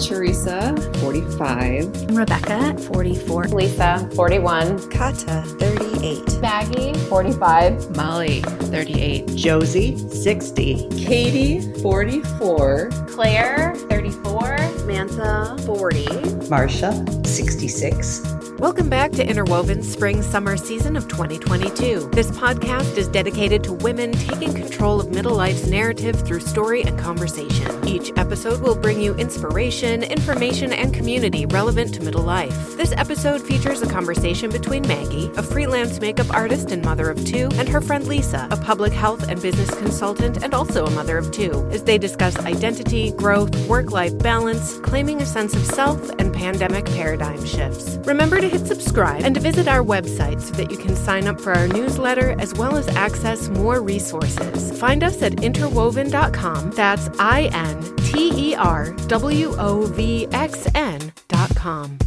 Teresa, 45. Rebecca, 44. Lisa, 41. Kata, 38. Maggie, 45. Molly, 38. Josie, 60. Katie, 44. Claire, 34. Samantha, 40. Marsha, 66. Welcome back to INTERWOVN's Spring-Summer season of 2022. This podcast is dedicated to women taking control of middle life's narrative through story and conversation. Each episode will bring you inspiration, information, and community relevant to middle life. This episode features a conversation between Maggie, a freelance makeup artist and mother of two, and her friend Lisa, a public health and business consultant and also a mother of two, as they discuss identity, growth, work-life balance, claiming a sense of self, and pandemic paradigm shifts. Remember to hit subscribe and to visit our website so that you can sign up for our newsletter as well as access more resources. Find us at interwoven.com. That's INTERWOVXN.com.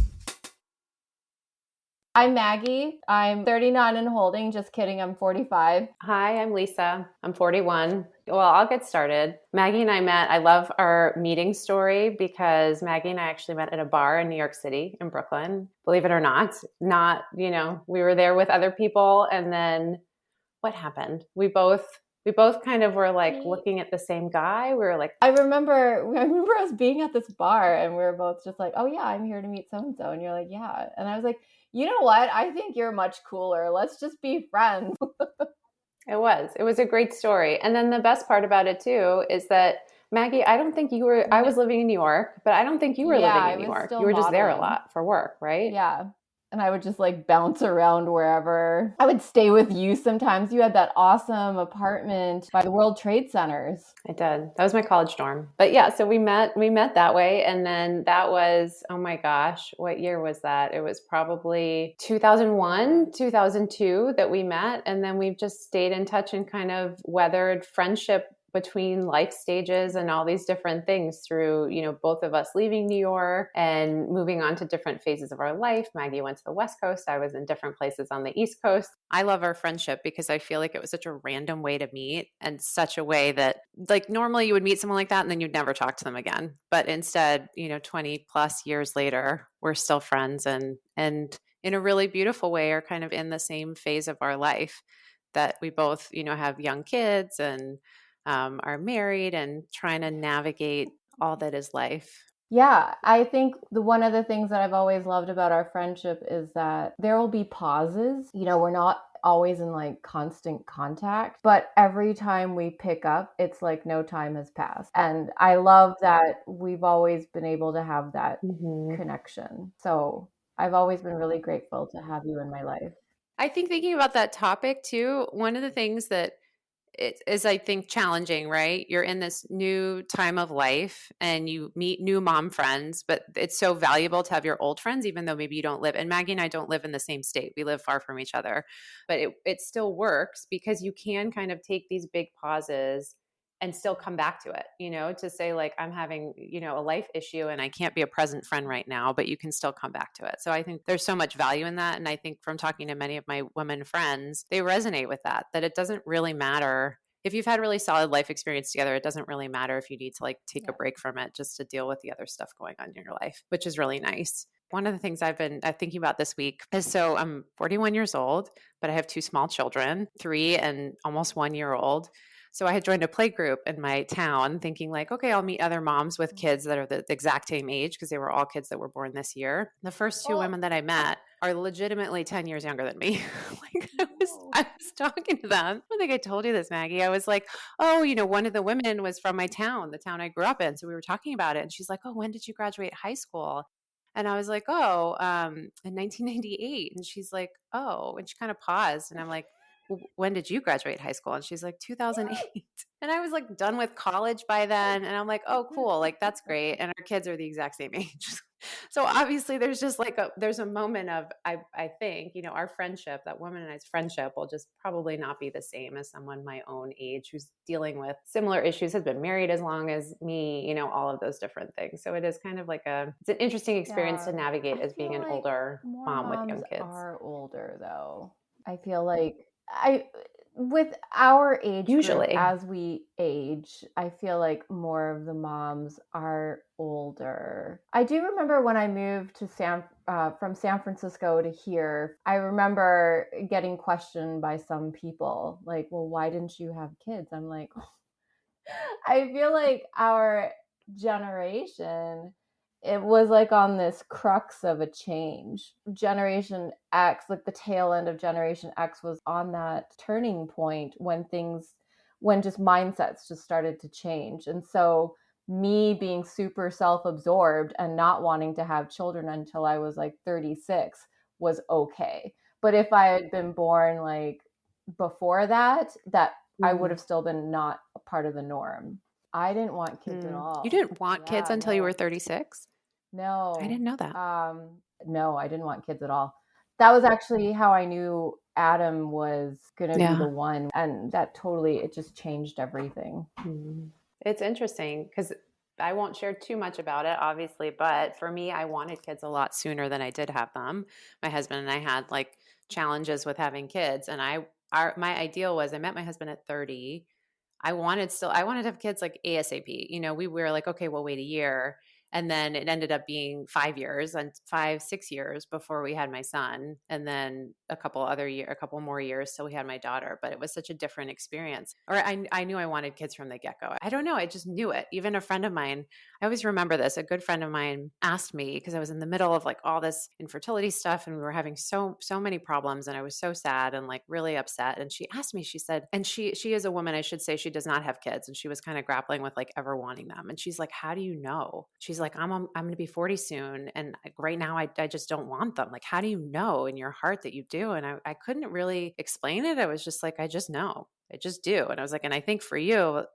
I'm Maggie. I'm 39 and holding. Just kidding. I'm 45. Hi, I'm Lisa. I'm 41. Well, I'll get started. Maggie and I met. I love our meeting story because Maggie and I actually met at a bar in New York City, in Brooklyn. Believe it or not, we were there with other people. And then what happened? We both kind of were like looking at the same guy. We were like, I remember us being at this bar and we were both just like, oh yeah, I'm here to meet so-and-so. And you're like, yeah. And I was like, you know what? I think you're much cooler. Let's just be friends. It was a great story. And then the best part about it too is that Maggie, I don't think you were, I was living in New York, but I don't think you were living in New York. You were just there a lot for work, right? Yeah. And I would just like bounce around wherever. I would stay with you sometimes. You had that awesome apartment by the World Trade Centers. I did. That was my college dorm. But yeah, so we met that way. And then that was, oh my gosh, what year was that? It was probably 2001, 2002 that we met. And then we've just stayed in touch and kind of weathered friendship between life stages and all these different things through, both of us leaving New York and moving on to different phases of our life. Maggie went to the West Coast. I was in different places on the East Coast. I love our friendship because I feel like it was such a random way to meet and such a way that like normally you would meet someone like that and then you'd never talk to them again. But instead, 20 plus years later, we're still friends and in a really beautiful way are kind of in the same phase of our life that we both, have young kids and are married and trying to navigate all that is life. Yeah, I think one of the things that I've always loved about our friendship is that there will be pauses. We're not always in like constant contact, but every time we pick up, it's like no time has passed. And I love that we've always been able to have that connection. So I've always been really grateful to have you in my life. I think thinking about that topic too, one of the things that it is, I think, challenging, right? You're in this new time of life and you meet new mom friends, but it's so valuable to have your old friends, even though maybe you don't live. And Maggie and I don't live in the same state. We live far from each other, but it still works because you can kind of take these big pauses and still come back to it, to say like, I'm having, a life issue and I can't be a present friend right now, but you can still come back to it. So I think there's so much value in that. And I think from talking to many of my women friends, they resonate with that it doesn't really matter if you've had really solid life experience together. It doesn't really matter if you need to like take a break from it just to deal with the other stuff going on in your life, which is really nice. One of the things I've been thinking about this week is, so I'm 41 years old, but I have two small children, 3 and almost 1 year old. So I had joined a play group in my town thinking like, okay, I'll meet other moms with kids that are the exact same age because they were all kids that were born this year. The first two women that I met are legitimately 10 years younger than me. I was talking to them. I don't think I told you this, Maggie. I was like, oh, one of the women was from my town, the town I grew up in. So we were talking about it. And she's like, oh, when did you graduate high school? And I was like, oh, in 1998. And she's like, oh, and she kind of paused. And I'm like, when did you graduate high school? And she's like, 2008. And I was like done with college by then. And I'm like, oh, cool. Like, that's great. And our kids are the exact same age. So obviously there's just like there's a moment of, I think, our friendship, that woman and I's friendship will just probably not be the same as someone my own age who's dealing with similar issues, has been married as long as me, all of those different things. So it is kind of like it's an interesting experience to navigate as being an older mom with young kids. Are older though. I feel like with our age group, Usually. as we age, I feel like more of the moms are older. I do remember when I moved to from San Francisco to here, I remember getting questioned by some people like, well, why didn't you have kids? I'm like, I feel like our generation, it was like on this crux of a change. Generation X, like the tail end of Generation X, was on that turning point when just mindsets just started to change. And so me being super self-absorbed and not wanting to have children until I was like 36 was okay. But if I had been born like before that I would have still been not a part of the norm. I didn't want kids at all. You didn't want kids until you were 36? No. I didn't know that. No, I didn't want kids at all. That was actually how I knew Adam was going to be the one. And that totally, it just changed everything. It's interesting because I won't share too much about it, obviously, but for me, I wanted kids a lot sooner than I did have them. My husband and I had like challenges with having kids, and my ideal was I met my husband at 30. I wanted to have kids like ASAP. You know, we were like, okay, we'll wait a year. And then it ended up being 5 years and 6 years before we had my son. And then a couple more years till we had my daughter. But it was such a different experience. Or I knew I wanted kids from the get-go. I don't know. I just knew it. Even a friend of mine, I always remember this. A good friend of mine asked me, because I was in the middle of like all this infertility stuff and we were having so many problems and I was so sad and like really upset. And she asked me, she said, and she is a woman, I should say, she does not have kids. And she was kind of grappling with like ever wanting them. And she's like, how do you know? She's like, I'm going to be 40 soon. And right now I just don't want them. Like, how do you know in your heart that you do? And I couldn't really explain it. I was just like, I just know. I just do. And I was like, and I think for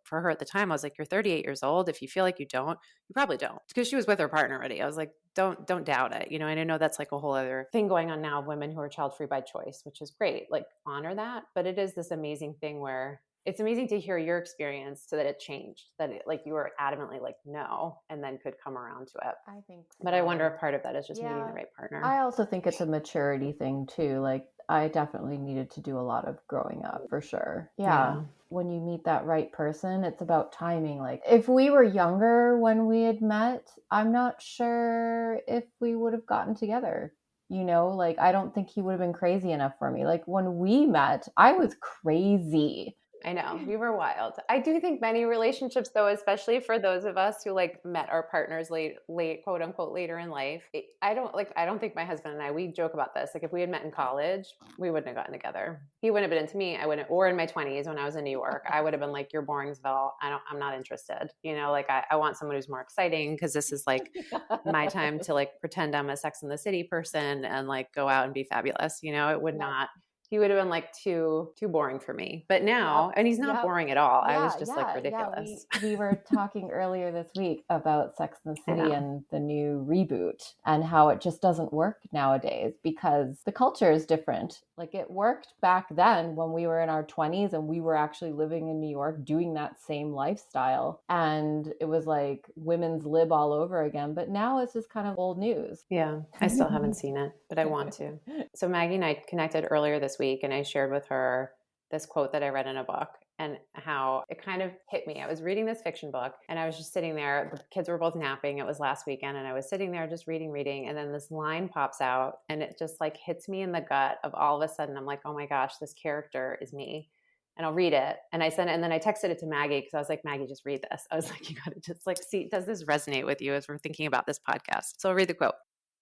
her at the time, I was like, you're 38 years old. If you feel like you don't, you probably don't. Because she was with her partner already. I was like, don't doubt it. You know, and I know that's like a whole other thing going on now of women who are child-free by choice, which is great. Like, honor that. But it is this amazing thing where it's amazing to hear your experience so that it changed, that it, like you were adamantly like, no, and then could come around to it. I think so. But I wonder if part of that is just meeting the right partner. I also think it's a maturity thing too. Like I definitely needed to do a lot of growing up for sure. Yeah. When you meet that right person, it's about timing. Like if we were younger when we had met, I'm not sure if we would have gotten together. You know, like I don't think he would have been crazy enough for me. Like when we met, I was crazy. I know, we were wild. I do think many relationships though, especially for those of us who like met our partners late, quote unquote, later in life. I don't think my husband and I, we joke about this. Like if we had met in college, we wouldn't have gotten together. He wouldn't have been into me. Or in my 20s when I was in New York, I would have been like, you're Boringsville. I'm not interested. You know, like I want someone who's more exciting because this is like my time to like pretend I'm a Sex and the City person and like go out and be fabulous. You know, it would not. He would have been like too boring for me. But now, and he's not boring at all. I was just like ridiculous. We were talking earlier this week about Sex and the City and the new reboot and how it just doesn't work nowadays because the culture is different. Like it worked back then when we were in our 20s and we were actually living in New York doing that same lifestyle. And it was like women's lib all over again. But now it's just kind of old news. Yeah, I still haven't seen it, but I want to. So Maggie and I connected earlier this week and I shared with her this quote that I read in a book and how it kind of hit me. I was reading this fiction book and I was just sitting there. The kids were both napping. It was last weekend and I was sitting there just reading. And then this line pops out and it just like hits me in the gut of all of a sudden, I'm like, oh my gosh, this character is me. And I'll read it. And I sent it and then I texted it to Maggie because I was like, Maggie, just read this. I was like, you got to just like see, does this resonate with you as we're thinking about this podcast? So I'll read the quote.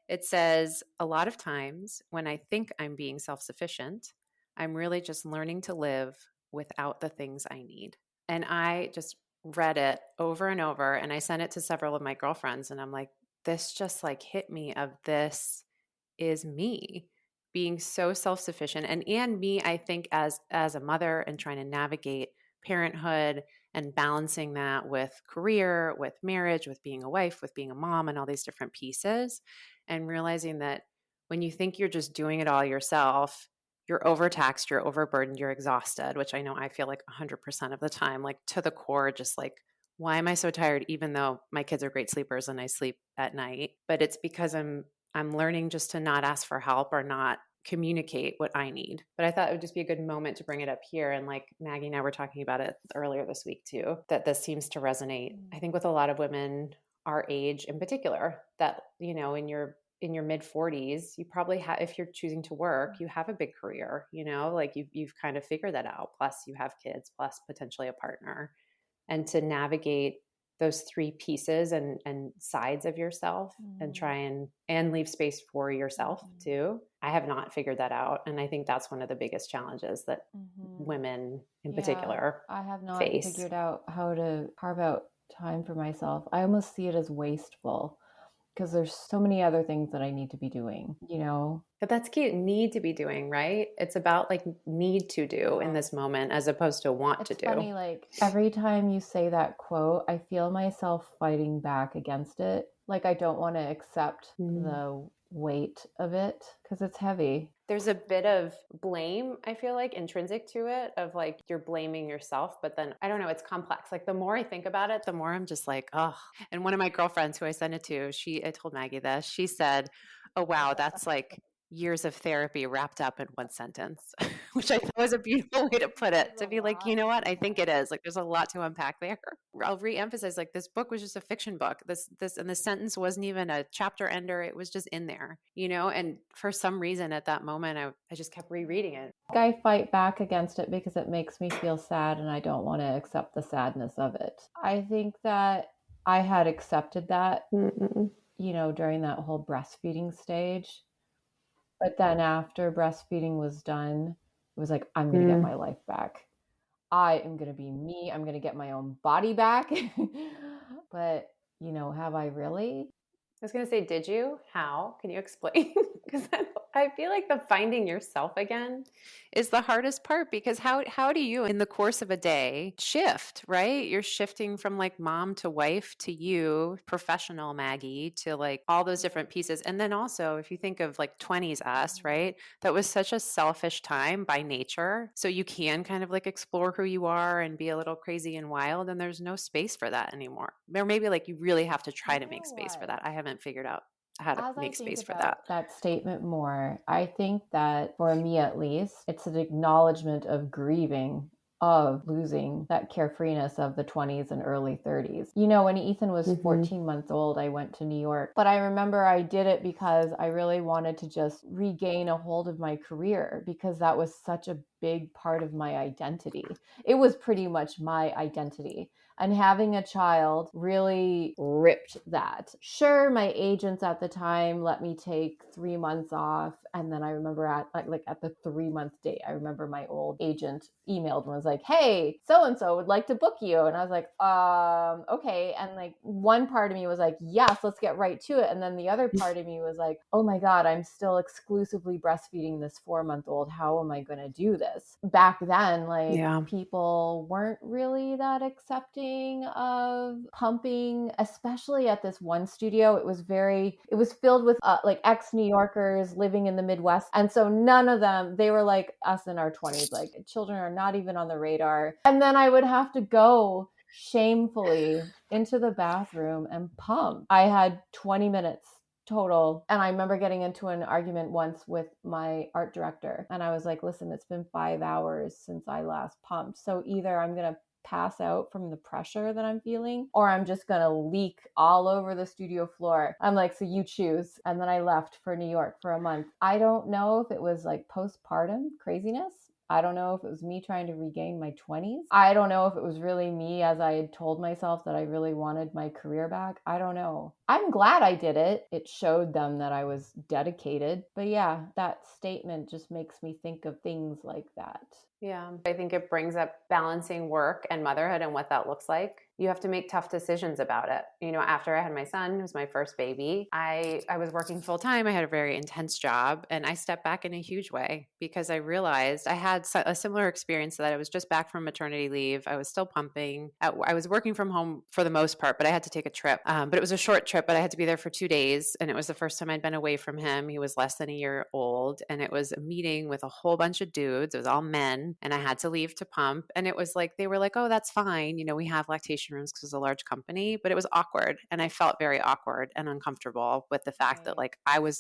It says, a lot of times when I think I'm being self-sufficient, I'm really just learning to live without the things I need. And I just read it over and over and I sent it to several of my girlfriends and I'm like, this just like hit me of this is me being so self-sufficient and me, I think as a mother and trying to navigate parenthood and balancing that with career, with marriage, with being a wife, with being a mom and all these different pieces and realizing that when you think you're just doing it all yourself, you're overtaxed, you're overburdened, you're exhausted, which I know I feel like 100% of the time, like to the core, just like, why am I so tired? Even though my kids are great sleepers and I sleep at night, but it's because I'm learning just to not ask for help or not communicate what I need. But I thought it would just be a good moment to bring it up here. And like Maggie and I were talking about it earlier this week too, that this seems to resonate, I think, with a lot of women our age in particular, that, in your mid 40s, you probably have, if you're choosing to work, you have a big career, like you've kind of figured that out. Plus you have kids, plus potentially a partner, and to navigate those three pieces and sides of yourself and try and leave space for yourself too. I have not figured that out. And I think that's one of the biggest challenges that women in particular I have not face. figured out how to carve out time for myself. I almost see it as wasteful because there's so many other things that I need to be doing, But that's cute. Need to be doing, right? It's about like need to do in this moment as opposed to want to do. It's funny, like every time you say that quote, I feel myself fighting back against it. Like I don't want to accept the weight of it because it's heavy. There's a bit of blame, I feel like, intrinsic to it, of like you're blaming yourself. But then I don't know, it's complex. Like the more I think about it, the more I'm just like, oh. And one of my girlfriends who I sent it to, I told Maggie this, she said, oh, wow, that's like years of therapy wrapped up in one sentence, which I thought was a beautiful way to put it, to be like, you know what? I think it is. Like, there's a lot to unpack there. I'll reemphasize, like, this book was just a fiction book. And the sentence wasn't even a chapter ender. It was just in there, and for some reason at that moment, I just kept rereading it. I fight back against it because it makes me feel sad and I don't want to accept the sadness of it. I think that I had accepted that, during that whole breastfeeding stage. But then after breastfeeding was done, it was like, I'm going to get my life back. I am going to be me. I'm going to get my own body back. But, have I really? I was going to say, did you? How? Can you explain? Because I feel like the finding yourself again is the hardest part, because how do you, in the course of a day, shift, right? You're shifting from like mom to wife to you, professional Maggie, to like all those different pieces. And then also, if you think of like 20s us, right? That was such a selfish time by nature. So you can kind of like explore who you are and be a little crazy and wild. And there's no space for that anymore. Or maybe like you really have to try to make space for that. I haven't figured out how to make space for that statement more. I think that for me, at least, it's an acknowledgement of grieving, of losing that carefreeness of the 20s and early 30s. When Ethan was 14 months old, I went to New York, but I remember I did it because I really wanted to just regain a hold of my career, because that was such a big part of my identity. It was pretty much my identity. And having a child really ripped that. Sure, my agents at the time let me take 3 months off. And then I remember at the 3-month date, I remember my old agent emailed and was like, hey, so-and-so would like to book you. And I was like, okay. And like one part of me was like, yes, let's get right to it. And then the other part of me was like, oh my God, I'm still exclusively breastfeeding this 4-month-old. How am I going to do this? Back then, people weren't really that accepting of pumping, especially at this one studio. It was filled with ex-New Yorkers living in the Midwest. And so none of them, they were like us in our 20s, like children are not even on the radar. And then I would have to go shamefully into the bathroom and pump. I had 20 minutes total. And I remember getting into an argument once with my art director. And I was like, listen, it's been 5 hours since I last pumped. So either I'm going to pass out from the pressure that I'm feeling, or I'm just going to leak all over the studio floor. I'm like, so you choose. And then I left for New York for a month. I don't know if it was like postpartum craziness. I don't know if it was me trying to regain my 20s. I don't know if it was really me, as I had told myself that I really wanted my career back. I don't know. I'm glad I did it. It showed them that I was dedicated. But yeah, that statement just makes me think of things like that. Yeah, I think it brings up balancing work and motherhood and what that looks like. You have to make tough decisions about it. After I had my son, who was my first baby, I was working full time. I had a very intense job, and I stepped back in a huge way because I realized I had a similar experience, that I was just back from maternity leave. I was still pumping. I was working from home for the most part, but I had to take a trip. But it was a short trip, but I had to be there for 2 days. And it was the first time I'd been away from him. He was less than a year old. And it was a meeting with a whole bunch of dudes. It was all men. in and I had to leave to pump. And it was like, they were like, oh, that's fine. We have lactation rooms because it's a large company, but it was awkward. And I felt very awkward and uncomfortable with the fact that like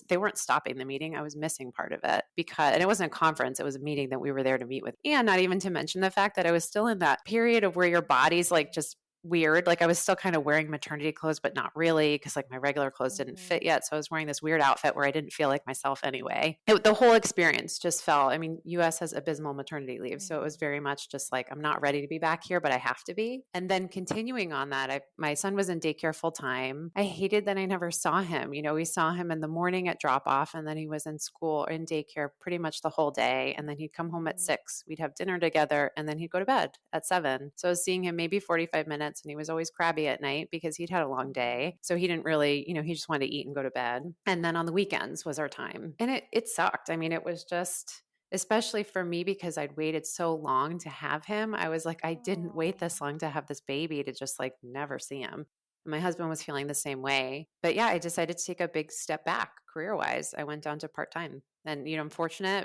they weren't stopping the meeting. I was missing part of it and it wasn't a conference. It was a meeting that we were there to meet with. And not even to mention the fact that I was still in that period of where your body's like just weird. Like I was still kind of wearing maternity clothes, but not really because like my regular clothes didn't fit yet. So I was wearing this weird outfit where I didn't feel like myself anyway. The whole experience just felt, US has abysmal maternity leave. So it was very much just like, I'm not ready to be back here, but I have to be. And then continuing on that, my son was in daycare full time. I hated that I never saw him. We saw him in the morning at drop off, and then he was in school or in daycare pretty much the whole day. And then he'd come home at 6, we'd have dinner together, and then he'd go to bed at 7. So I was seeing him maybe 45 minutes. And he was always crabby at night because he'd had a long day. So he didn't really, he just wanted to eat and go to bed. And then on the weekends was our time. And it sucked. It was just, especially for me, because I'd waited so long to have him. I was like, I didn't wait this long to have this baby to just like never see him. My husband was feeling the same way. But yeah, I decided to take a big step back career-wise. I went down to part-time. And, I'm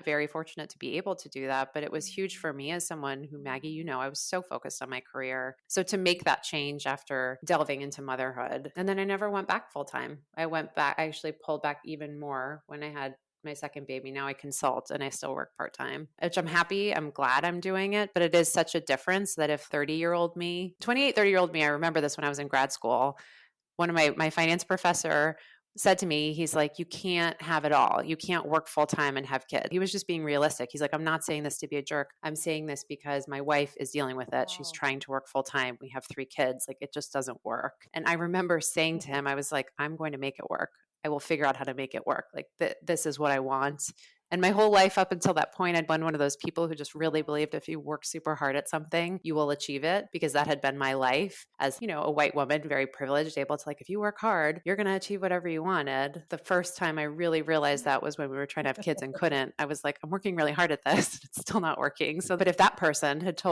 very fortunate to be able to do that. But it was huge for me as someone who, Maggie, I was so focused on my career. So to make that change after delving into motherhood, and then I never went back full-time. I actually pulled back even more when I had my second baby. Now I consult and I still work part-time, which I'm glad I'm doing it, but it is such a difference that if 30-year-old me, 30-year-old me, I remember this when I was in grad school, one of my finance professor said to me, he's like, you can't have it all. You can't work full-time and have kids. He was just being realistic. He's like, I'm not saying this to be a jerk. I'm saying this because my wife is dealing with it. She's trying to work full-time. We have 3 kids. Like it just doesn't work. And I remember saying to him, I was like, I'm going to make it work. I will figure out how to make it work. Like this is what I want. And my whole life up until that point, I'd been one of those people who just really believed if you work super hard at something, you will achieve it, because that had been my life as, a white woman, very privileged, able to like, if you work hard, you're going to achieve whatever you wanted. The first time I really realized that was when we were trying to have kids and couldn't. I was like, I'm working really hard at this. It's still not working. So, but if that person had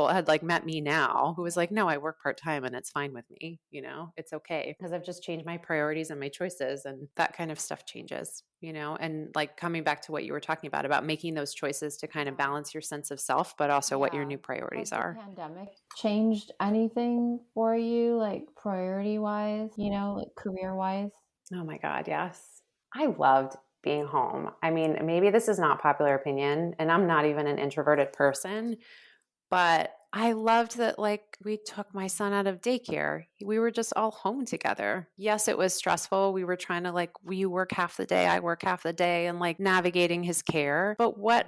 met me now, who was like, no, I work part-time and it's fine with me, it's okay, because I've just changed my priorities and my choices, and that kind of stuff changes. And like coming back to what you were talking about making those choices to kind of balance your sense of self, but also what your new priorities are. Has the pandemic changed anything for you, like priority wise, like career wise? Oh my God, yes. I loved being home. Maybe this is not popular opinion, and I'm not even an introverted person, but I loved that, like, we took my son out of daycare. We were just all home together. Yes, it was stressful. We were trying to, like, you work half the day, I work half the day, and like navigating his care. But what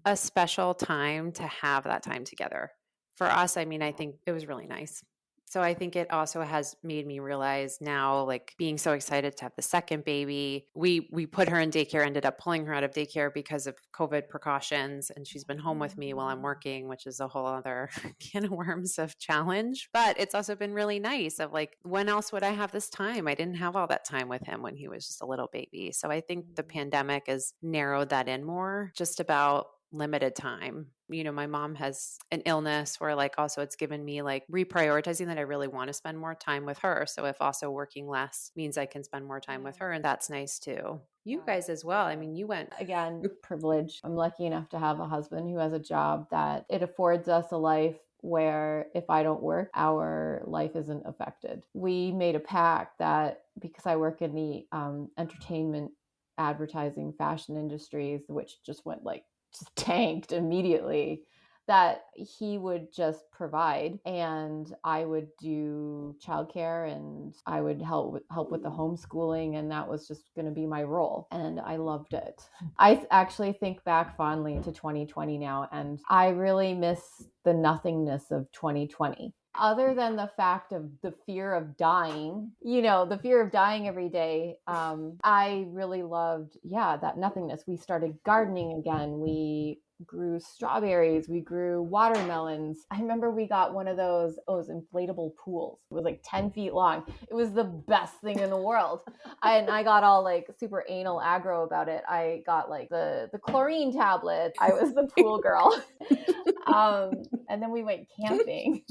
a special time to have that time together. For us, I think it was really nice. So I think it also has made me realize now, like being so excited to have the second baby. We put her in daycare, ended up pulling her out of daycare because of COVID precautions. And she's been home with me while I'm working, which is a whole other can of worms of challenge. But it's also been really nice of like, when else would I have this time? I didn't have all that time with him when he was just a little baby. So I think the pandemic has narrowed that in more, just about limited time. My mom has an illness where like also it's given me like reprioritizing that I really want to spend more time with her. So if also working less means I can spend more time with her, and that's nice too. You guys as well. You went again, privileged. I'm lucky enough to have a husband who has a job that it affords us a life where if I don't work, our life isn't affected. We made a pact that because I work in the entertainment, advertising, fashion industries, which just went like just tanked immediately, that he would just provide and I would do childcare and I would help with the homeschooling, and that was just going to be my role, and I loved it. I actually think back fondly to 2020 now, and I really miss the nothingness of 2020. Other than the fact of the fear of dying, the fear of dying every day, I really loved, that nothingness. We started gardening again. We grew strawberries. We grew watermelons. I remember we got one of those inflatable pools. It was like 10 feet long. It was the best thing in the world. And I got all like super anal aggro about it. I got like the chlorine tablet. I was the pool girl. And then we went camping,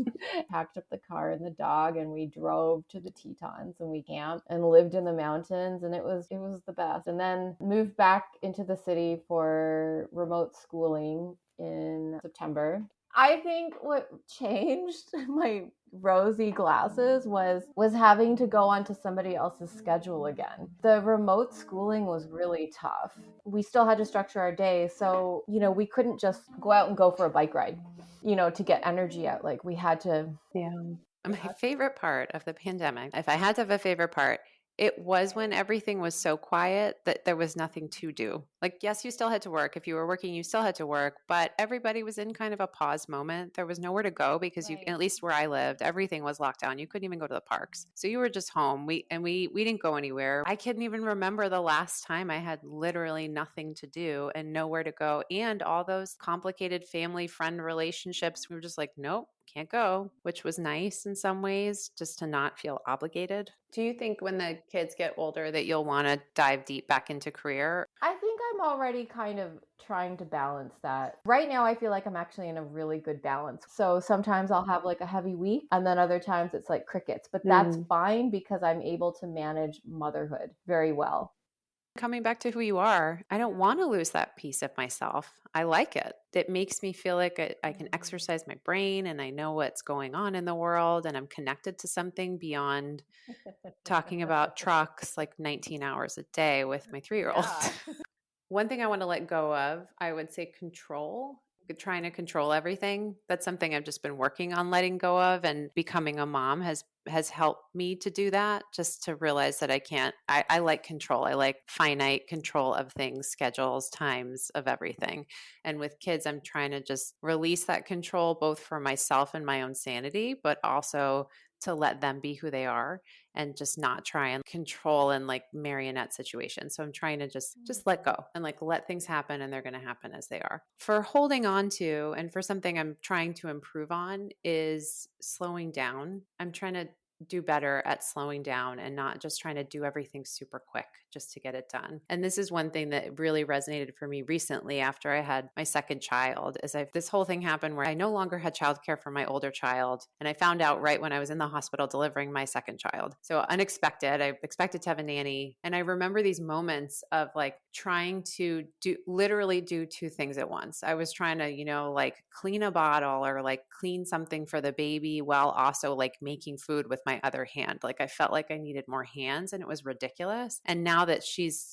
packed up the car and the dog, and we drove to the Tetons and we camped and lived in the mountains, and it was the best. And then moved back into the city for remote schooling in September. I think what changed my rosy glasses was having to go onto somebody else's schedule again. The remote schooling was really tough. We still had to structure our day, so we couldn't just go out and go for a bike ride, to get energy out. Like we had to. Yeah. My favorite part of the pandemic, if I had to have a favorite part, it was when everything was so quiet that there was nothing to do. Like, yes, you still had to work. If you were working, you still had to work, but everybody was in kind of a pause moment. There was nowhere to go because Right. at least where I lived, everything was locked down. You couldn't even go to the parks. So you were just home. We didn't go anywhere. I couldn't even remember the last time I had literally nothing to do and nowhere to go. And all those complicated family friend relationships, we were just like, nope, can't go, which was nice in some ways, just to not feel obligated. Do you think when the kids get older that you'll want to dive deep back into career? I think I'm already kind of trying to balance that. Right now, I feel like I'm actually in a really good balance. So sometimes I'll have like a heavy week, and then other times it's like crickets. But that's fine because I'm able to manage motherhood very well. Coming back to who you are, I don't want to lose that piece of myself. I like it. It makes me feel like I can exercise my brain and I know what's going on in the world and I'm connected to something beyond talking about trucks like 19 hours a day with my 3-year-old. Yeah. One thing I want to let go of, I would say control. Trying to control everything. That's something I've just been working on letting go of, and becoming a mom has helped me to do that, just to realize that I like control. I like finite control of things, schedules, times, of everything. And with kids, I'm trying to just release that control, both for myself and my own sanity, but also to let them be who they are and just not try and control and like marionette situations. So I'm trying to just let go and like let things happen, and they're going to happen as they are. For holding on to, and for something I'm trying to improve on, is slowing down. I'm trying to do better at slowing down and not just trying to do everything super quick just to get it done. And this is one thing that really resonated for me recently after I had my second child. This whole thing happened where I no longer had childcare for my older child, and I found out right when I was in the hospital delivering my second child. So unexpected. I expected to have a nanny, and I remember these moments of like trying to literally do two things at once. I was trying to, like clean a bottle or like clean something for the baby while also like making food with my other hand. Like I felt like I needed more hands, and it was ridiculous. And now that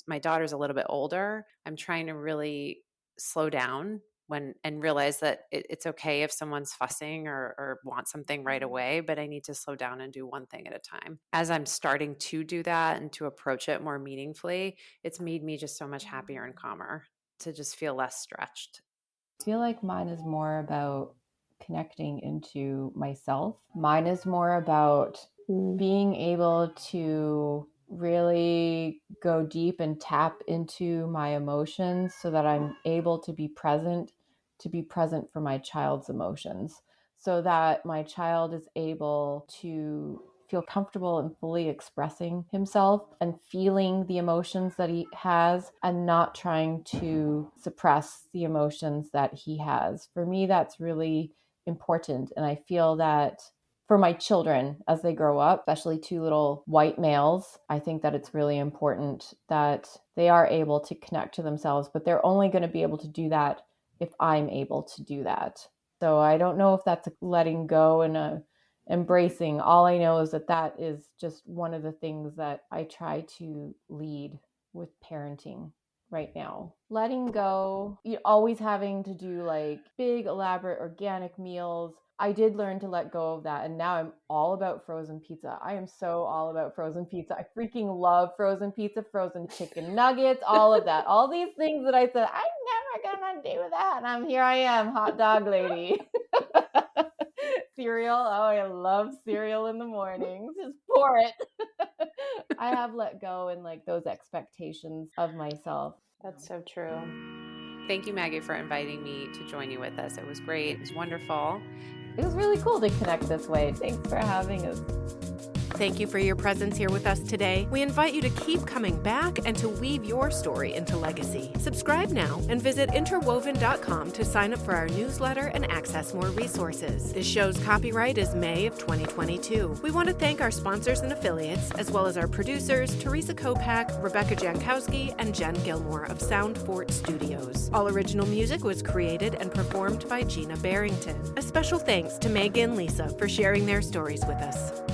my daughter's a little bit older, I'm trying to really slow down and realize that it's okay if someone's fussing or wants something right away, but I need to slow down and do one thing at a time. As I'm starting to do that and to approach it more meaningfully, it's made me just so much happier and calmer to just feel less stretched. I feel like mine is more about connecting into myself. Mine is more about being able to really go deep and tap into my emotions so that I'm able to be present for my child's emotions, so that my child is able to feel comfortable and fully expressing himself and feeling the emotions that he has and not trying to suppress the emotions that he has. For me, that's really important. And I feel that for my children as they grow up, especially two little white males, I think that it's really important that they are able to connect to themselves, but they're only going to be able to do that if I'm able to do that. So I don't know if that's letting go and embracing. All I know is that is just one of the things that I try to lead with parenting right now. Letting go, always having to do like big, elaborate, organic meals. I did learn to let go of that, and now I'm all about frozen pizza. I am so all about frozen pizza. I freaking love frozen pizza, frozen chicken nuggets, all of that. All these things that I said, I'm never gonna do that. And here I am, hot dog lady. Cereal. Oh, I love cereal in the mornings. Just pour it. I have let go and like those expectations of myself. That's so true. Thank you, Maggie, for inviting me to join you with us. It was great. It was wonderful. It was really cool to connect this way. Thanks for having us. Thank you for your presence here with us today. We invite you to keep coming back and to weave your story into legacy. Subscribe now and visit INTERWOVN.com to sign up for our newsletter and access more resources. This show's copyright is May of 2022. We want to thank our sponsors and affiliates, as well as our producers, Teresa Kopak, Rebecca Jankowski, and Jen Gilmore of Sound Fort Studios. All original music was created and performed by Gina Barrington. A special thanks to Maggie and Lisa for sharing their stories with us.